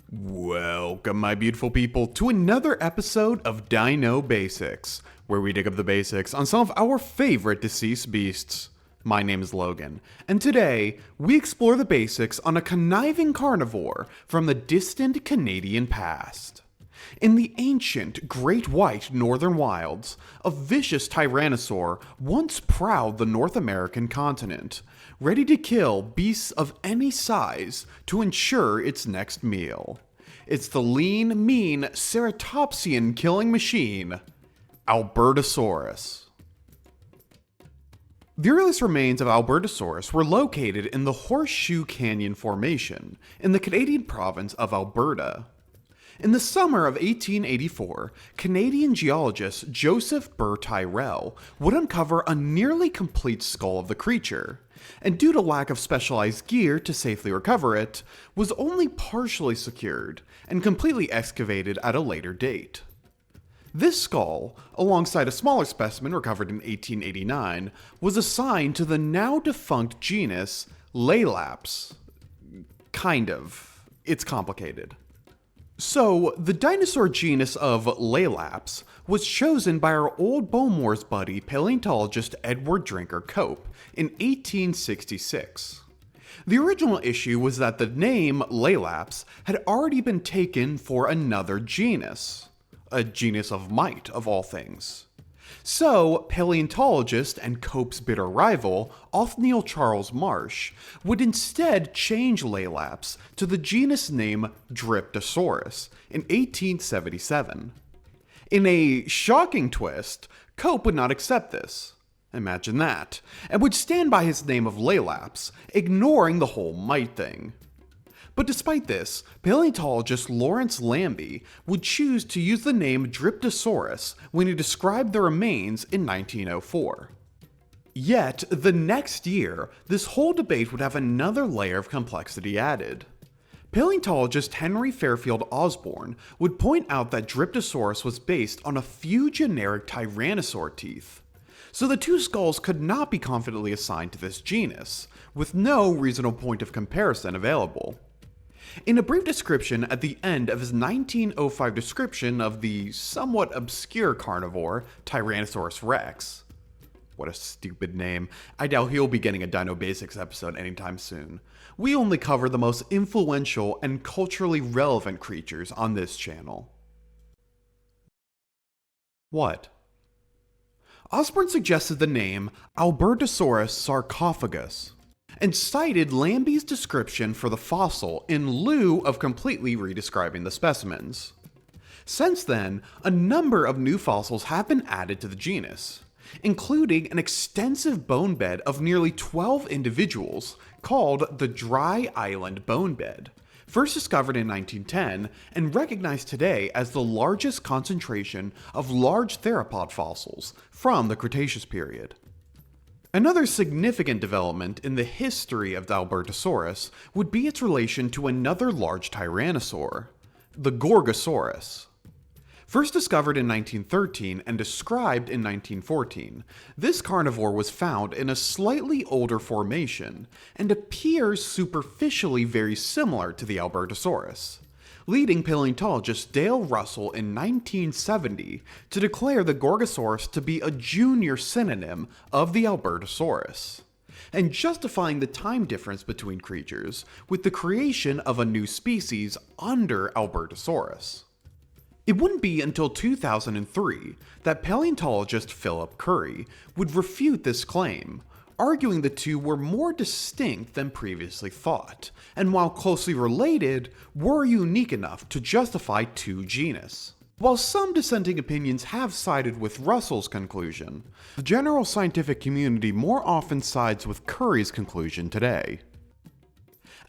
Welcome, my beautiful people, to another episode of Dino Basics, where we dig up the basics on some of our favorite deceased beasts. My name is Logan, and today we explore the basics on a conniving carnivore from the distant Canadian past. In the ancient Great White Northern Wilds, a vicious tyrannosaur once prowled the North American continent, ready to kill beasts of any size to ensure its next meal. It's the lean, mean, ceratopsian killing machine, Albertosaurus. The earliest remains of Albertosaurus were located in the Horseshoe Canyon Formation in the Canadian province of Alberta. In the summer of 1884, Canadian geologist Joseph Burr Tyrrell would uncover a nearly complete skull of the creature, and due to lack of specialized gear to safely recover it, was only partially secured and completely excavated at a later date. This skull, alongside a smaller specimen recovered in 1889, was assigned to the now defunct genus Laelaps. Kind of. It's complicated. So, the dinosaur genus of Laelaps was chosen by our old Bowmore's buddy paleontologist Edward Drinker Cope in 1866. The original issue was that the name Laelaps had already been taken for another genus. A genus of might, of all things. So, paleontologist and Cope's bitter rival, Othniel Charles Marsh, would instead change Laelaps to the genus name Dryptosaurus in 1877. In a shocking twist, Cope would not accept this. Imagine that, and would stand by his name of Laelaps, ignoring the whole might thing. But despite this, paleontologist Lawrence Lambie would choose to use the name Dryptosaurus when he described the remains in 1904. Yet, the next year, this whole debate would have another layer of complexity added. Paleontologist Henry Fairfield Osborne would point out that Dryptosaurus was based on a few generic tyrannosaur teeth. So the two skulls could not be confidently assigned to this genus, with no reasonable point of comparison available. In a brief description at the end of his 1905 description of the somewhat obscure carnivore, Tyrannosaurus Rex. What a stupid name. I doubt he'll be getting a Dino Basics episode anytime soon. We only cover the most influential and culturally relevant creatures on this channel. What? Osborne suggested the name Albertosaurus sarcophagus, and cited Lambie's description for the fossil in lieu of completely redescribing the specimens. Since then, a number of new fossils have been added to the genus, including an extensive bone bed of nearly 12 individuals called the Dry Island Bone Bed, first discovered in 1910 and recognized today as the largest concentration of large theropod fossils from the Cretaceous period. Another significant development in the history of the Albertosaurus would be its relation to another large tyrannosaur, the Gorgosaurus. First discovered in 1913 and described in 1914, this carnivore was found in a slightly older formation and appears superficially very similar to the Albertosaurus, leading paleontologist Dale Russell in 1970 to declare the Gorgosaurus to be a junior synonym of the Albertosaurus, and justifying the time difference between creatures with the creation of a new species under Albertosaurus. It wouldn't be until 2003 that paleontologist Philip Currie would refute this claim, arguing the two were more distinct than previously thought, and while closely related, were unique enough to justify two genus. While some dissenting opinions have sided with Russell's conclusion, the general scientific community more often sides with Currie's conclusion today.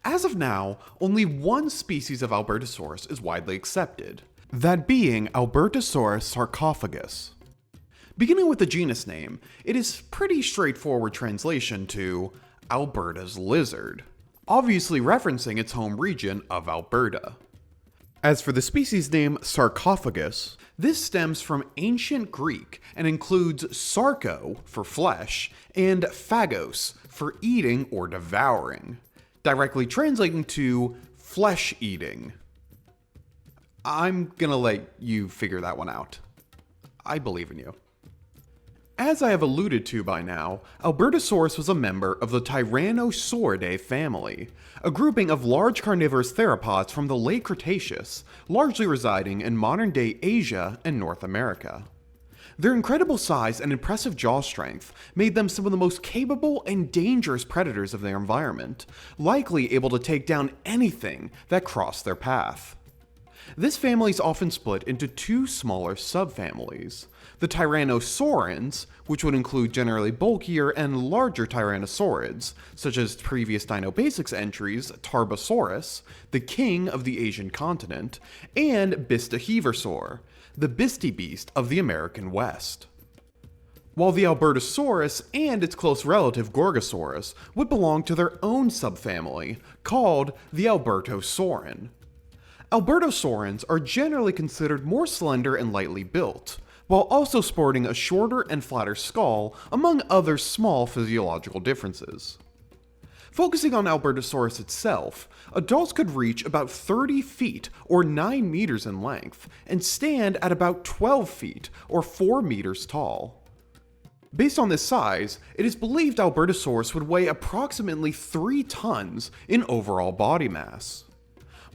As of now, only one species of Albertosaurus is widely accepted, that being Albertosaurus sarcophagus. Beginning with the genus name, it is pretty straightforward translation to Alberta's lizard, obviously referencing its home region of Alberta. As for the species name sarcophagus, this stems from ancient Greek and includes sarko for flesh and phagos for eating or devouring, directly translating to flesh eating. I'm gonna let you figure that one out. I believe in you. As I have alluded to by now, Albertosaurus was a member of the Tyrannosauridae family, a grouping of large carnivorous theropods from the late Cretaceous, largely residing in modern-day Asia and North America. Their incredible size and impressive jaw strength made them some of the most capable and dangerous predators of their environment, likely able to take down anything that crossed their path. This family is often split into two smaller subfamilies: the tyrannosaurids, which would include generally bulkier and larger tyrannosaurids, such as previous Dino Basics entries Tarbosaurus, the king of the Asian continent, and Bistaheverosaur, the bisty beast of the American West. While the Albertosaurus and its close relative Gorgosaurus would belong to their own subfamily, called the Albertosauran. Albertosaurans are generally considered more slender and lightly built, while also sporting a shorter and flatter skull, among other small physiological differences. Focusing on Albertosaurus itself, adults could reach about 30 feet or 9 meters in length, and stand at about 12 feet or 4 meters tall. Based on this size, it is believed Albertosaurus would weigh approximately 3 tons in overall body mass.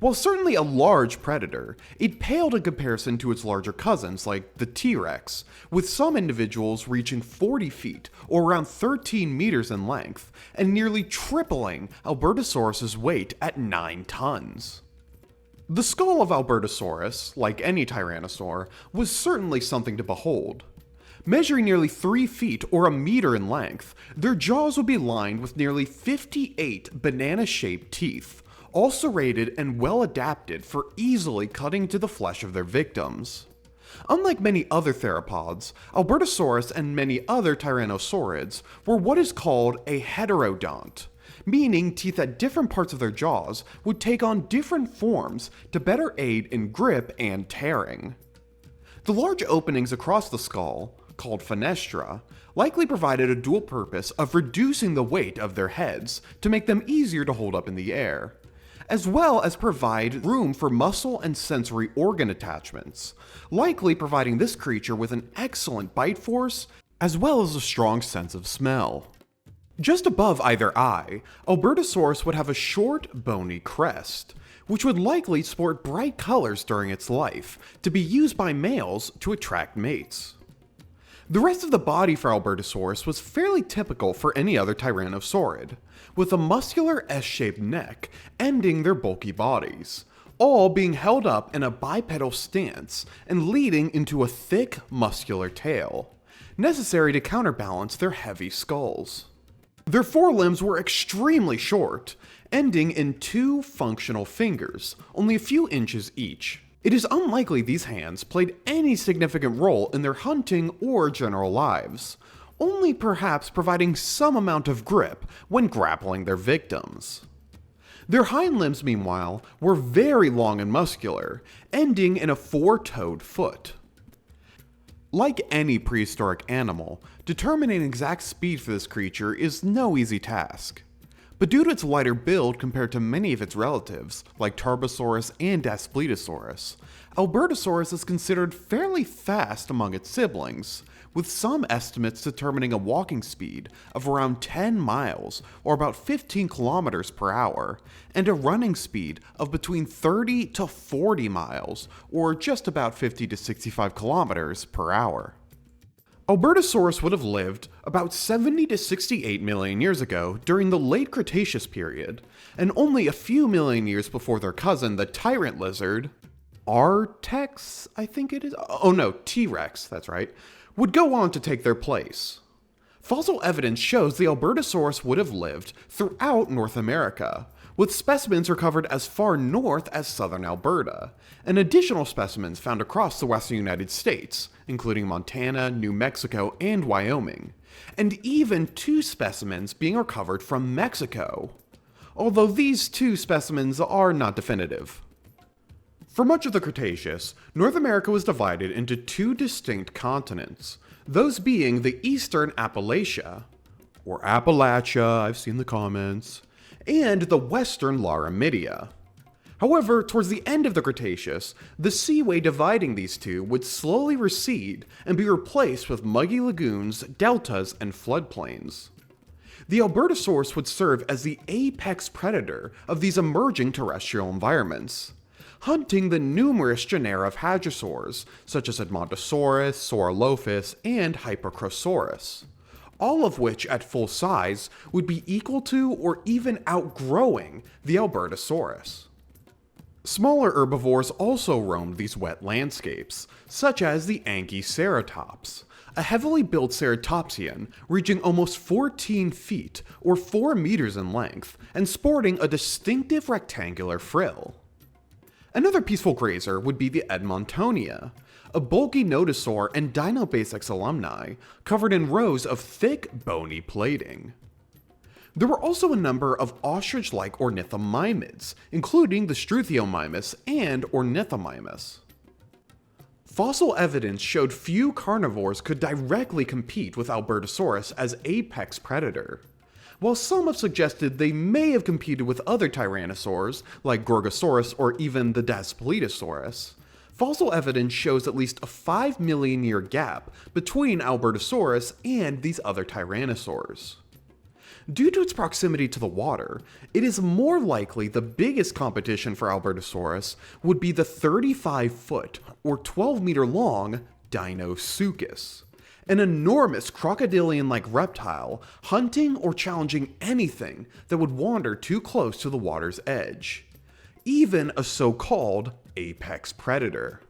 While certainly a large predator, it paled in comparison to its larger cousins like the T.Rex, with some individuals reaching 40 feet or around 13 meters in length, and nearly tripling Albertosaurus's weight at 9 tons. The skull of Albertosaurus, like any tyrannosaur, was certainly something to behold. Measuring nearly 3 feet or a meter in length, their jaws would be lined with nearly 58 banana-shaped teeth, all serrated and well adapted for easily cutting to the flesh of their victims. Unlike many other theropods, Albertosaurus and many other tyrannosaurids were what is called a heterodont, meaning teeth at different parts of their jaws would take on different forms to better aid in grip and tearing. The large openings across the skull, called fenestra, likely provided a dual purpose of reducing the weight of their heads to make them easier to hold up in the air, as well as provide room for muscle and sensory organ attachments, likely providing this creature with an excellent bite force as well as a strong sense of smell. Just above either eye, Albertosaurus would have a short, bony crest, which would likely sport bright colors during its life, to be used by males to attract mates. The rest of the body for Albertosaurus was fairly typical for any other tyrannosaurid, with a muscular S-shaped neck ending their bulky bodies, all being held up in a bipedal stance and leading into a thick, muscular tail, necessary to counterbalance their heavy skulls. Their forelimbs were extremely short, ending in 2 functional fingers, only a few inches each. It is unlikely these hands played any significant role in their hunting or general lives, only perhaps providing some amount of grip when grappling their victims. Their hind limbs, meanwhile, were very long and muscular, ending in a 4-toed foot. Like any prehistoric animal, determining exact speed for this creature is no easy task. But due to its lighter build compared to many of its relatives, like Tarbosaurus and Albertosaurus, Albertosaurus is considered fairly fast among its siblings, with some estimates determining a walking speed of around 10 miles or about 15 kilometers per hour, and a running speed of between 30 to 40 miles or just about 50 to 65 kilometers per hour. Albertosaurus would have lived about 70 to 68 million years ago during the late Cretaceous period, and only a few million years before their cousin, the tyrant lizard, T.Rex, I think it is? Oh no, T.Rex, that's right, would go on to take their place. Fossil evidence shows the Albertosaurus would have lived throughout North America, with specimens recovered as far north as southern Alberta, and additional specimens found across the western United States, including Montana, New Mexico, and Wyoming, and even 2 specimens being recovered from Mexico, although these 2 specimens are not definitive. For much of the Cretaceous, North America was divided into 2 distinct continents, those being the eastern Appalachia, or Appalachia, I've seen the comments, and the western Laramidia. However, towards the end of the Cretaceous, the seaway dividing these two would slowly recede and be replaced with muggy lagoons, deltas, and floodplains. The Albertosaurus would serve as the apex predator of these emerging terrestrial environments, hunting the numerous genera of hadrosaurs, such as Edmontosaurus, Saurolophus, and Hyperchosaurus, all of which at full size would be equal to or even outgrowing the Albertosaurus. Smaller herbivores also roamed these wet landscapes, such as the Anchiceratops, a heavily built ceratopsian reaching almost 14 feet or 4 meters in length and sporting a distinctive rectangular frill. Another peaceful grazer would be the Edmontonia, a bulky nodosaur and Dinobasics alumni covered in rows of thick, bony plating. There were also a number of ostrich-like ornithomimids, including the Struthiomimus and Ornithomimus. Fossil evidence showed few carnivores could directly compete with Albertosaurus as apex predator, while some have suggested they may have competed with other tyrannosaurs like Gorgosaurus or even the Daspletosaurus. Fossil evidence shows at least a 5 million year gap between Albertosaurus and these other tyrannosaurs. Due to its proximity to the water, it is more likely the biggest competition for Albertosaurus would be the 35-foot or 12-meter long Dinosuchus, an enormous crocodilian-like reptile hunting or challenging anything that would wander too close to the water's edge, even a so-called apex predator.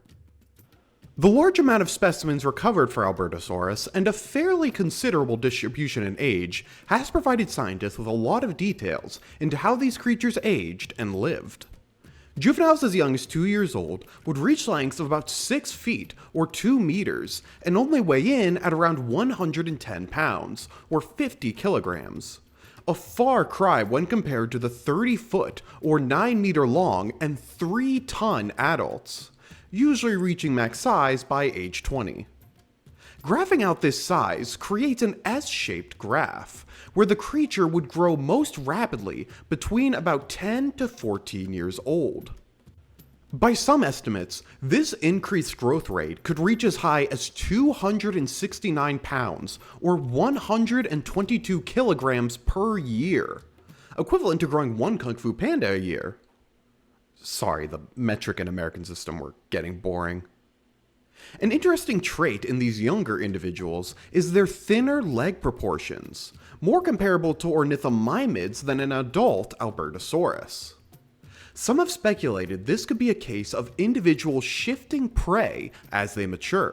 The large amount of specimens recovered for Albertosaurus and a fairly considerable distribution in age has provided scientists with a lot of details into how these creatures aged and lived. Juveniles as young as 2 years old would reach lengths of about 6 feet or 2 meters and only weigh in at around 110 pounds or 50 kilograms. A far cry when compared to the 30-foot or 9-meter long and 3-ton adults, usually reaching max size by age 20. Graphing out this size creates an S-shaped graph, where the creature would grow most rapidly between about 10 to 14 years old. By some estimates, this increased growth rate could reach as high as 269 pounds or 122 kilograms per year, equivalent to growing one Kung Fu Panda a year. Sorry, the metric and American system were getting boring. An interesting trait in these younger individuals is their thinner leg proportions, more comparable to ornithomimids than an adult Albertosaurus. Some have speculated this could be a case of individuals shifting prey as they mature.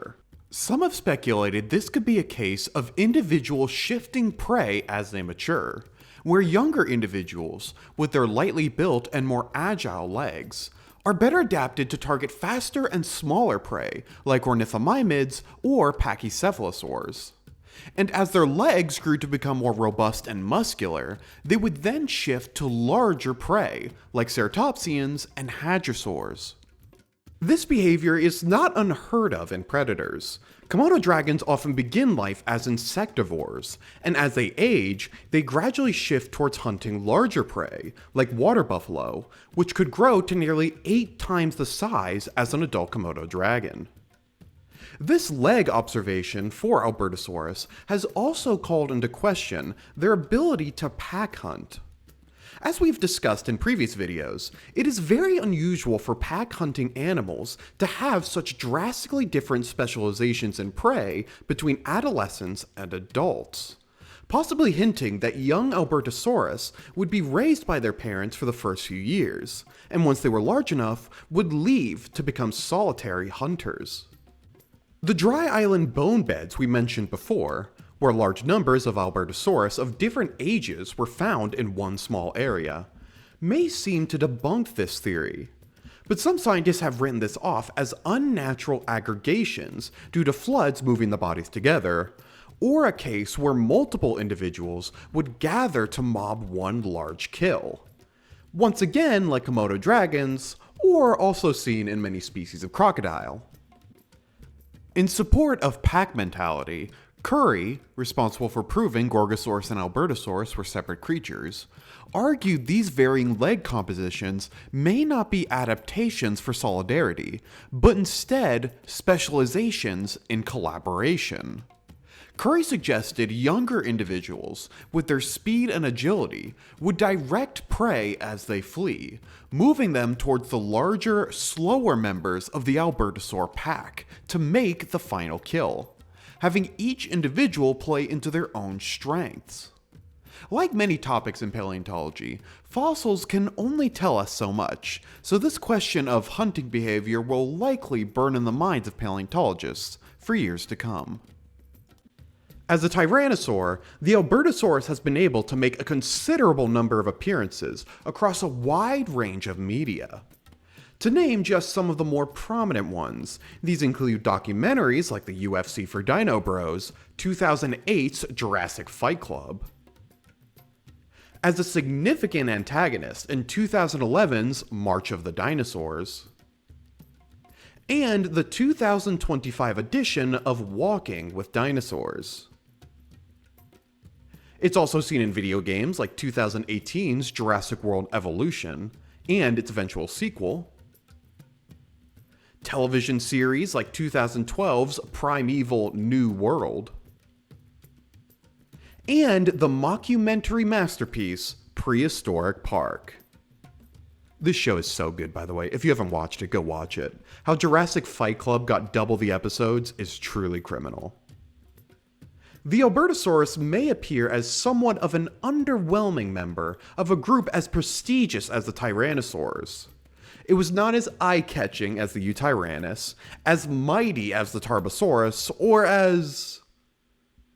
Where younger individuals, with their lightly built and more agile legs, are better adapted to target faster and smaller prey like ornithomimids or pachycephalosaurs. And as their legs grew to become more robust and muscular, they would then shift to larger prey like ceratopsians and hadrosaurs. This behavior is not unheard of in predators. Komodo dragons often begin life as insectivores, and as they age, they gradually shift towards hunting larger prey, like water buffalo, which could grow to nearly 8 times the size as an adult Komodo dragon. This leg observation for Albertosaurus has also called into question their ability to pack hunt. As we've discussed in previous videos, it is very unusual for pack hunting animals to have such drastically different specializations in prey between adolescents and adults, possibly hinting that young Albertosaurus would be raised by their parents for the first few years, and once they were large enough, would leave to become solitary hunters. The dry island bone beds we mentioned before, where large numbers of Albertosaurus of different ages were found in one small area, may seem to debunk this theory. But some scientists have written this off as unnatural aggregations due to floods moving the bodies together, or a case where multiple individuals would gather to mob one large kill. Once again, like Komodo dragons, or also seen in many species of crocodile. In support of pack mentality, Curry, responsible for proving Gorgosaurus and Albertosaurus were separate creatures, argued these varying leg compositions may not be adaptations for solidarity, but instead specializations in collaboration. Curry suggested younger individuals, with their speed and agility, would direct prey as they flee, moving them towards the larger, slower members of the Albertosaur pack to make the final kill, having each individual play into their own strengths. Like many topics in paleontology, fossils can only tell us so much, so this question of hunting behavior will likely burn in the minds of paleontologists for years to come. As a tyrannosaur, the Albertosaurus has been able to make a considerable number of appearances across a wide range of media. To name just some of the more prominent ones, these include documentaries like the UFC for Dino Bros, 2008's Jurassic Fight Club, as a significant antagonist in 2011's March of the Dinosaurs, and the 2025 edition of Walking with Dinosaurs. It's also seen in video games like 2018's Jurassic World Evolution and its eventual sequel, television series like 2012's Primeval New World, and the mockumentary masterpiece Prehistoric Park. This show is so good, by the way. If you haven't watched it, go watch it. How Jurassic Fight Club got double the episodes is truly criminal. The Albertosaurus may appear as somewhat of an underwhelming member of a group as prestigious as the Tyrannosaurs. It was not as eye-catching as the Tyrannus, as mighty as the Tarbosaurus, or as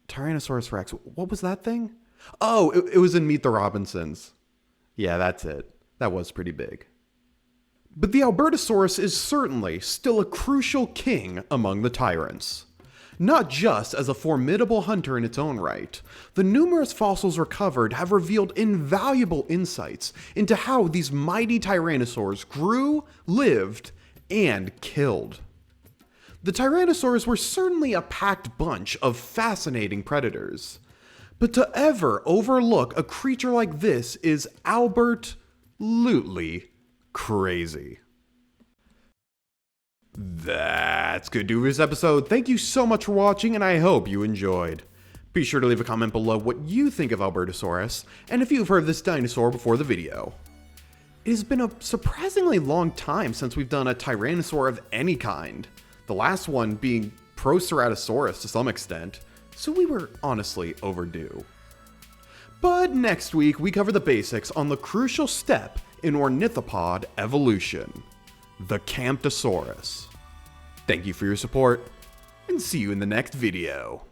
Tyrannosaurus Rex. What was that thing? Oh, it was in Meet the Robinsons. Yeah, that's it. That was pretty big. But the Albertosaurus is certainly still a crucial king among the tyrants. Not just as a formidable hunter in its own right, the numerous fossils recovered have revealed invaluable insights into how these mighty tyrannosaurs grew, lived, and killed. The tyrannosaurs were certainly a packed bunch of fascinating predators, but to ever overlook a creature like this is Albertolutely crazy. That's good to do for this episode. Thank you so much for watching, and I hope you enjoyed. Be sure to leave a comment below what you think of Albertosaurus, and if you've heard of this dinosaur before the video. It has been a surprisingly long time since we've done a tyrannosaur of any kind, the last one being Proceratosaurus to some extent, so we were honestly overdue. But next week we cover the basics on the crucial step in ornithopod evolution, the Camptosaurus. Thank you for your support, and see you in the next video.